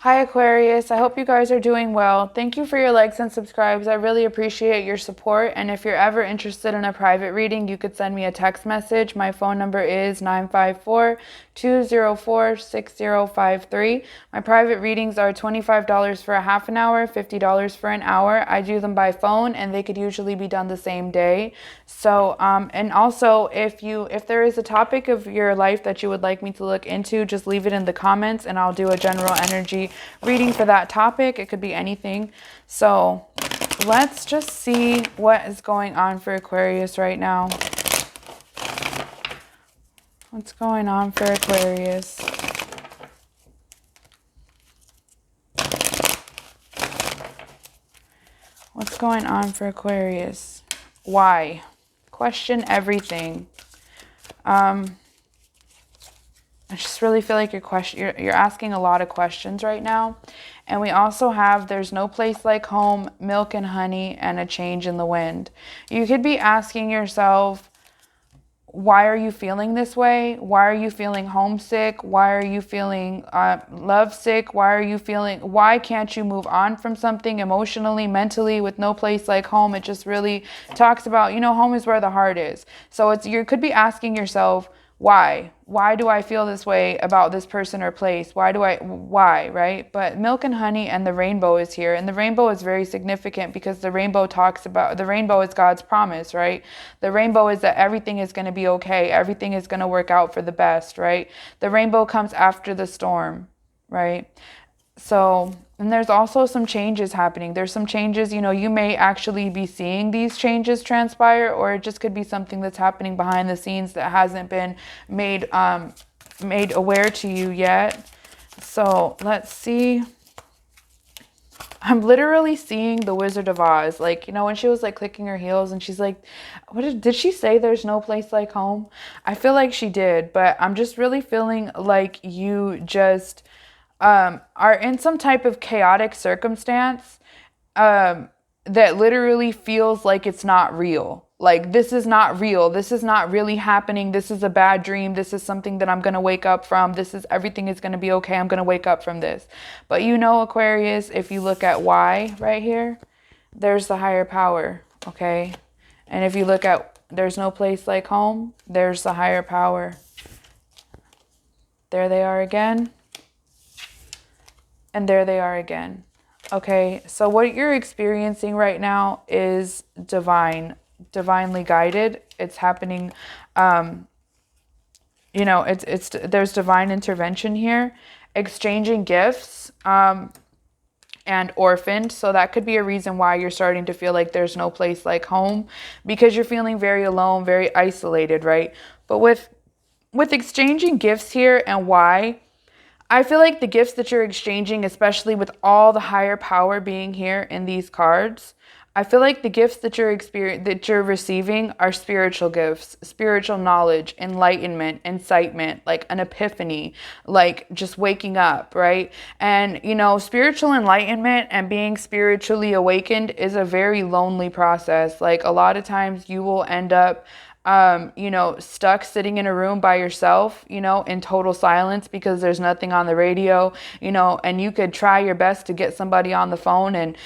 Hi Aquarius, I hope you guys are doing well. Thank you for your likes and subscribes. I really appreciate your support. And if you're ever interested in a private reading, you could send me a text message. My phone number is 954-204-6053. My private readings are $25 for a half an hour, $50 for an hour. I do them by phone and they could usually be done the same day. So, and also if there is a topic of your life that you would like me to look into, just leave it in the comments and I'll do a general energy reading for that topic. It could be anything. So let's just see what is going on for Aquarius right now. What's going on for Aquarius? What's going on for Aquarius? Why? Question everything. I just really feel like you're asking a lot of questions right now. And we also have there's no place like home, milk and honey, and a change in the wind. You could be asking yourself, why are you feeling this way? Why are you feeling homesick? Why are you feeling lovesick? Why can't you move on from something emotionally, mentally, with no place like home? It just really talks about, home is where the heart is. So you could be asking yourself, why? Why do I feel this way about this person or place? Why, right? But milk and honey and the rainbow is here. And the rainbow is very significant because the rainbow is God's promise, right? The rainbow is that everything is going to be okay. Everything is going to work out for the best, right? The rainbow comes after the storm, right? So, and there's also some changes happening. There's some changes, you may actually be seeing these changes transpire, or it just could be something that's happening behind the scenes that hasn't been made aware to you yet. So let's see. I'm literally seeing the Wizard of Oz. Like, when she was like clicking her heels and she's like, did she say there's no place like home? I feel like she did, but I'm just really feeling like you just are in some type of chaotic circumstance that literally feels like it's not real. Like, this is not real. This is not really happening. This is a bad dream. This is something that I'm going to wake up from. Everything is going to be okay. I'm going to wake up from this. But Aquarius, if you look at why right here, there's the higher power, okay? And if you look at there's no place like home, there's the higher power. There they are again. And there they are again. Okay, so what you're experiencing right now is divinely guided. It's happening, there's divine intervention here. Exchanging gifts, and orphaned. So that could be a reason why you're starting to feel like there's no place like home, because you're feeling very alone, very isolated, right? But with exchanging gifts here and why, I feel like the gifts that you're exchanging, especially with all the higher power being here in these cards, I feel like the gifts that you're receiving are spiritual gifts, spiritual knowledge, enlightenment, incitement, like an epiphany, like just waking up, right? And, spiritual enlightenment and being spiritually awakened is a very lonely process. Like, a lot of times you will end up stuck sitting in a room by yourself, in total silence because there's nothing on the radio, and you could try your best to get somebody on the phone and,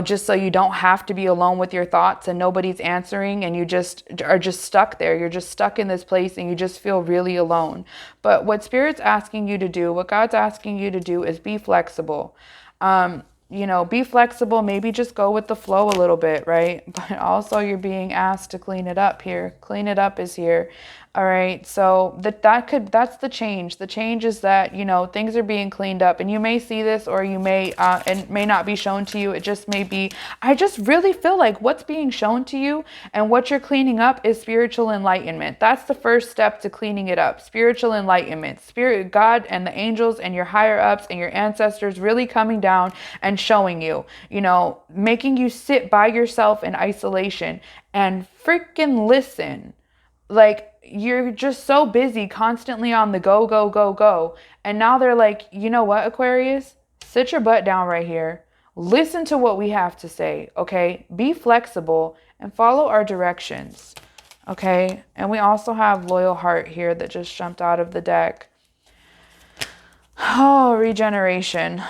just so you don't have to be alone with your thoughts and nobody's answering and you just are just stuck there. You're just stuck in this place and you just feel really alone. But what Spirit's asking you to do, what God's asking you to do is be flexible. Be flexible, maybe just go with the flow a little bit, right? But also you're being asked to clean it up here. Clean it up is here. All right. So that's the change. The change is that, things are being cleaned up, and you may see this or you may, and may not be shown to you. It just may be, I just really feel like what's being shown to you and what you're cleaning up is spiritual enlightenment. That's the first step to cleaning it up. Spiritual enlightenment, Spirit, God and the angels and your higher ups and your ancestors really coming down and showing you, making you sit by yourself in isolation and freaking listen. Like, you're just so busy, constantly on the go, go, go, go. And now they're like, you know what, Aquarius? Sit your butt down right here. Listen to what we have to say, okay? Be flexible and follow our directions, okay? And we also have Loyal Heart here that just jumped out of the deck. Oh, regeneration.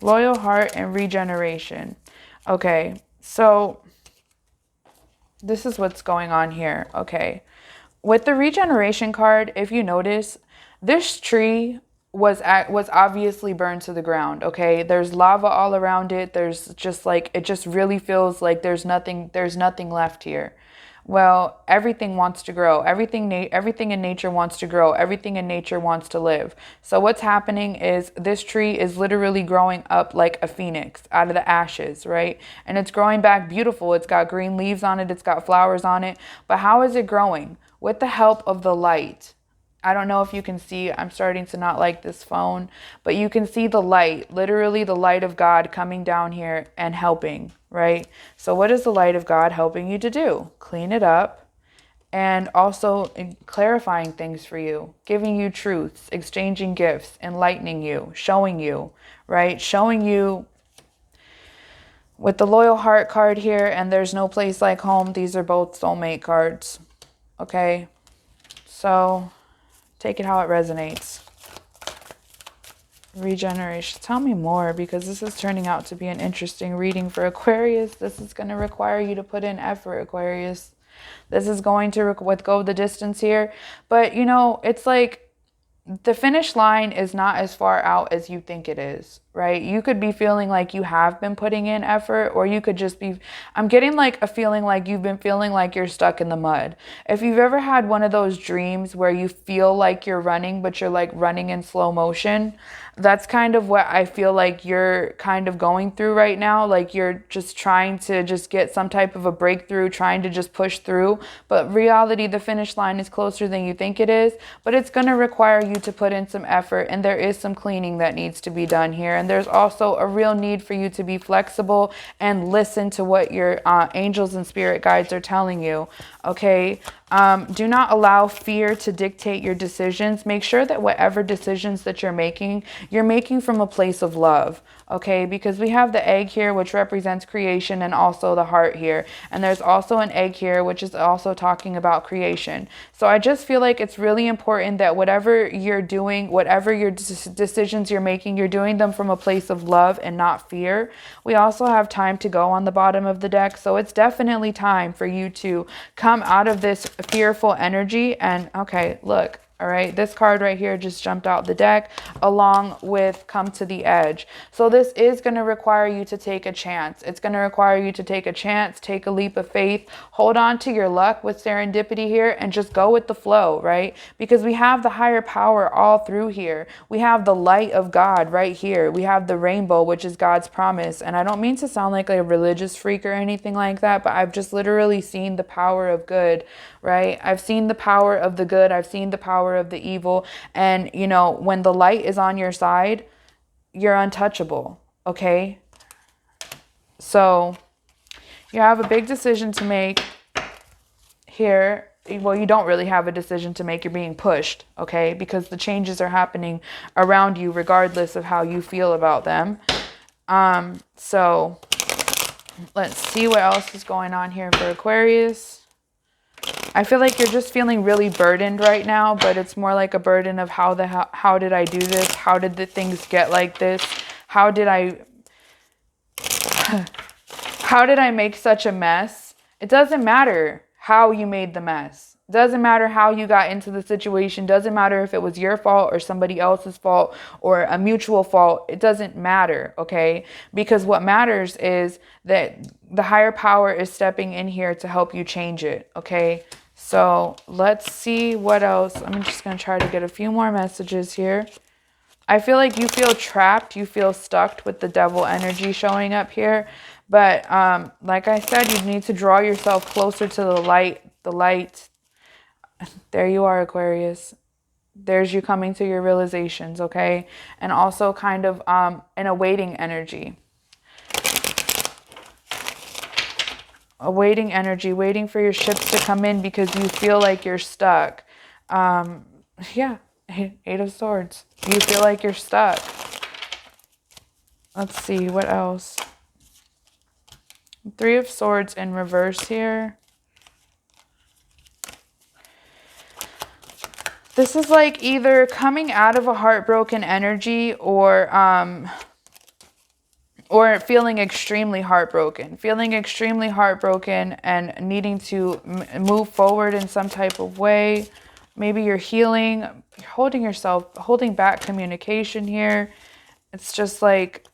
Loyal heart and regeneration. Okay, so this is what's going on here. Okay, with the regeneration card, if you notice, this tree was obviously burned to the ground. Okay, there's lava all around it. There's just like, it just really feels like there's nothing left here. Well, everything wants to grow. Everything in nature wants to grow. Everything in nature wants to live. So what's happening is this tree is literally growing up like a phoenix out of the ashes, right? And it's growing back beautiful. It's got green leaves on it. It's got flowers on it. But how is it growing? With the help of the light. I don't know if you can see, I'm starting to not like this phone, but you can see the light, literally the light of God coming down here and helping, right? So what is the light of God helping you to do? Clean it up, and also clarifying things for you, giving you truths, exchanging gifts, enlightening you, right? Showing you with the loyal heart card here, and there's no place like home. These are both soulmate cards, okay? So take it how it resonates. Regeneration. Tell me more, because this is turning out to be an interesting reading for Aquarius. This is going to require you to put in effort, Aquarius. This is going to go the distance here. But, you know, it's like the finish line is not as far out as you think it is, right? You could be feeling like you have been putting in effort, or you could just be, I'm getting like a feeling like you've been feeling like you're stuck in the mud. If you've ever had one of those dreams where you feel like you're running, but you're like running in slow motion, that's kind of what I feel like you're kind of going through right now. Like you're just trying to just get some type of a breakthrough, trying to just push through. But reality, the finish line is closer than you think it is. But it's going to require you to put in some effort. And there is some cleaning that needs to be done here. And there's also a real need for you to be flexible and listen to what your angels and spirit guides are telling you. Okay. Do not allow fear to dictate your decisions. Make sure that whatever decisions that you're making from a place of love, okay? Because we have the egg here, which represents creation, and also the heart here. And there's also an egg here, which is also talking about creation. So I just feel like it's really important that whatever you're doing, whatever your decisions you're making, you're doing them from a place of love and not fear. We also have time to go on the bottom of the deck. So it's definitely time for you to come out of this fearful energy. And okay, look, all right, this card right here just jumped out the deck along with come to the edge. So this is going to require you to take a chance. It's going to require you to take a chance, take a leap of faith, hold on to your luck with serendipity here, and just go with the flow, right? Because we have the higher power all through here. We have the light of God right here. We have the rainbow, which is God's promise. And I don't mean to sound like a religious freak or anything like that, but I've just literally seen the power of good, right? I've seen the power of the good. I've seen the power of the evil. And, you know, when the light is on your side, you're untouchable, okay? So you have a big decision to make here. Well, you don't really have a decision to make. You're being pushed, okay? Because the changes are happening around you regardless of how you feel about them. So let's see what else is going on here for Aquarius. I feel like you're just feeling really burdened right now, but it's more like a burden of how did I do this? How did the things get like this? How did I make such a mess? It doesn't matter how you made the mess. It doesn't matter how you got into the situation. It doesn't matter if it was your fault or somebody else's fault or a mutual fault. It doesn't matter, okay? Because what matters is that the higher power is stepping in here to help you change it, okay? So let's see what else. I'm just going to try to get a few more messages here. I feel like you feel trapped. You feel stuck with the devil energy showing up here. But like I said, you need to draw yourself closer to the light. The light. There you are, Aquarius. There's you coming to your realizations, okay? And also kind of an awaiting energy. Awaiting energy, waiting for your ships to come in because you feel like you're stuck. Yeah, Eight of Swords. You feel like you're stuck. Let's see, what else? Three of Swords in reverse here. This is like either coming out of a heartbroken energy or or feeling extremely heartbroken, and needing to move forward in some type of way. Maybe you're healing, you're holding back communication here. It's just like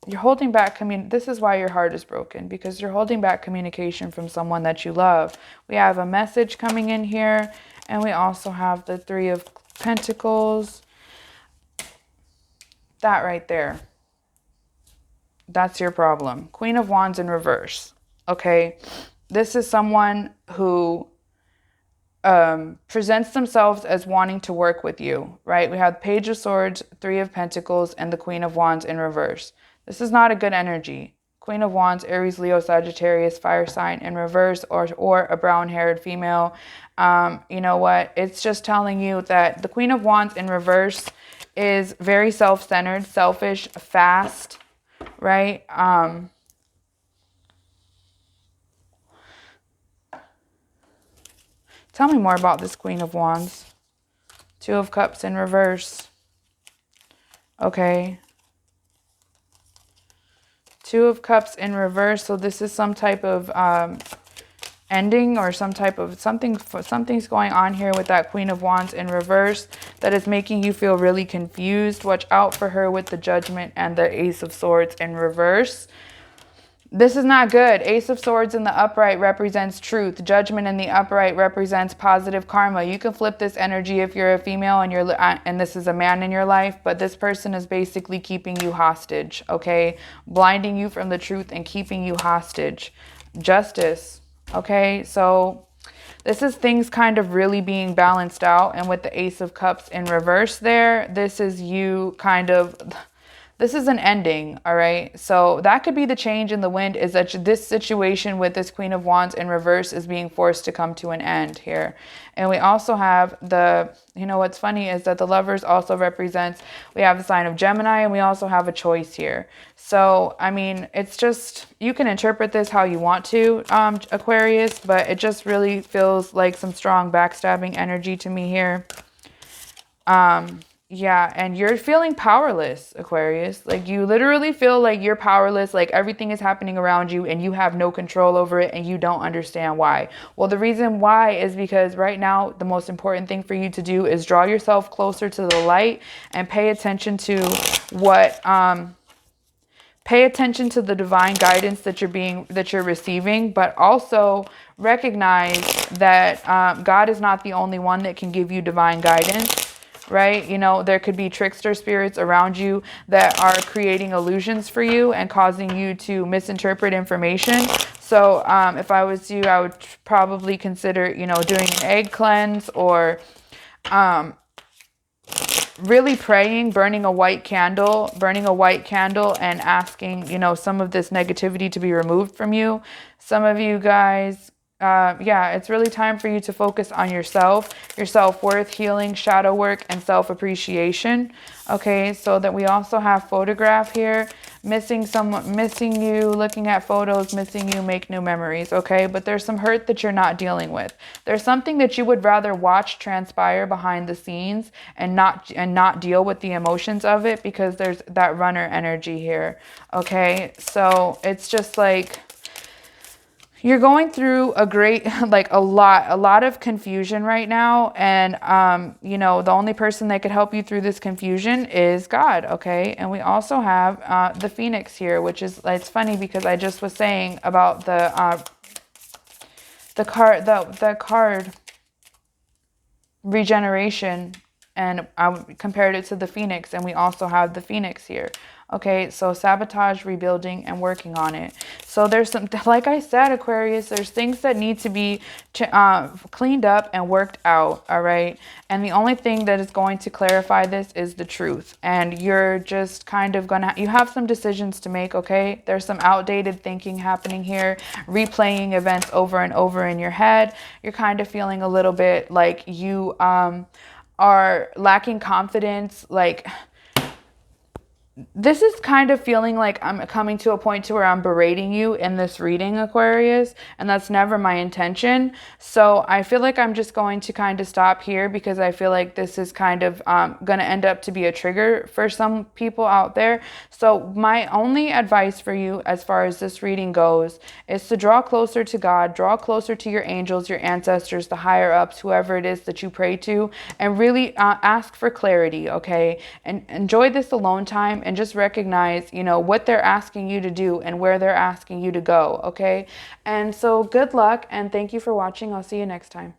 you're holding back this is why your heart is broken, because you're holding back communication from someone that you love. We have a message coming in here, and we also have the Three of Pentacles. That right there. That's your problem. Queen of Wands in reverse. Okay. This is someone who presents themselves as wanting to work with you, right? We have Page of Swords, Three of Pentacles, and the Queen of Wands in reverse. This is not a good energy. Queen of Wands, Aries, Leo, Sagittarius, fire sign in reverse, or a brown-haired female. You know what? It's just telling you that the Queen of Wands in reverse is very self-centered, selfish, fast, right? Tell me more about this Queen of Wands. Two of Cups in reverse. Okay. Two of Cups in reverse. So this is some type of ending, or some type of something's going on here with that Queen of Wands in reverse that is making you feel really confused. Watch out for her with the Judgment and the Ace of Swords in reverse. This is not good. Ace of Swords in the upright represents truth. Judgment in the upright represents positive karma. You can flip this energy if you're a female and this is a man in your life, but this person is basically keeping you hostage, okay? Blinding you from the truth and keeping you hostage. Justice, okay? So this is things kind of really being balanced out, and with the Ace of Cups in reverse there, this is you kind of... This is an ending, all right? So that could be the change in the wind, is that this situation with this Queen of Wands in reverse is being forced to come to an end here. And we also have what's funny is that the Lovers also represents, we have the sign of Gemini, and we also have a choice here. So, I mean, it's just, you can interpret this how you want to, Aquarius, but it just really feels like some strong backstabbing energy to me here. Yeah, and you're feeling powerless, Aquarius. Like, you literally feel like you're powerless, like everything is happening around you and you have no control over it and you don't understand why. Well, the reason why is because right now, the most important thing for you to do is draw yourself closer to the light and pay attention to pay attention to the divine guidance that you're receiving, but also recognize that God is not the only one that can give you divine guidance. Right? You know, there could be trickster spirits around you that are creating illusions for you and causing you to misinterpret information. So if I was you, I would probably consider, doing an egg cleanse, or really praying, burning a white candle and asking, some of this negativity to be removed from you. Some of you guys, it's really time for you to focus on yourself, your self-worth, healing, shadow work, and self-appreciation. Okay, so that we also have photograph here. Missing you, looking at photos, missing you, make new memories. Okay, but there's some hurt that you're not dealing with. There's something that you would rather watch transpire behind the scenes and not deal with the emotions of it, because there's that runner energy here. Okay, so it's just like, you're going through a lot of confusion right now. And, the only person that could help you through this confusion is God. Okay. And we also have the Phoenix here, which is, it's funny because I just was saying about the card regeneration, and I compared it to the Phoenix, and we also have the Phoenix here. Okay, so sabotage, rebuilding, and working on it. So there's some, like I said, Aquarius, there's things that need to be cleaned up and worked out, all right? And the only thing that is going to clarify this is the truth. And you're just kind of you have some decisions to make, okay? There's some outdated thinking happening here, replaying events over and over in your head. You're kind of feeling a little bit like you are lacking confidence, like this is kind of feeling like I'm coming to a point to where I'm berating you in this reading, Aquarius, and that's never my intention. So I feel like I'm just going to kind of stop here because I feel like this is kind of going to end up to be a trigger for some people out there. So my only advice for you as far as this reading goes is to draw closer to God, draw closer to your angels, your ancestors, the higher ups, whoever it is that you pray to, and really ask for clarity, okay? And enjoy this alone time and just recognize, you know, what they're asking you to do and where they're asking you to go, okay? And so good luck and thank you for watching. I'll see you next time.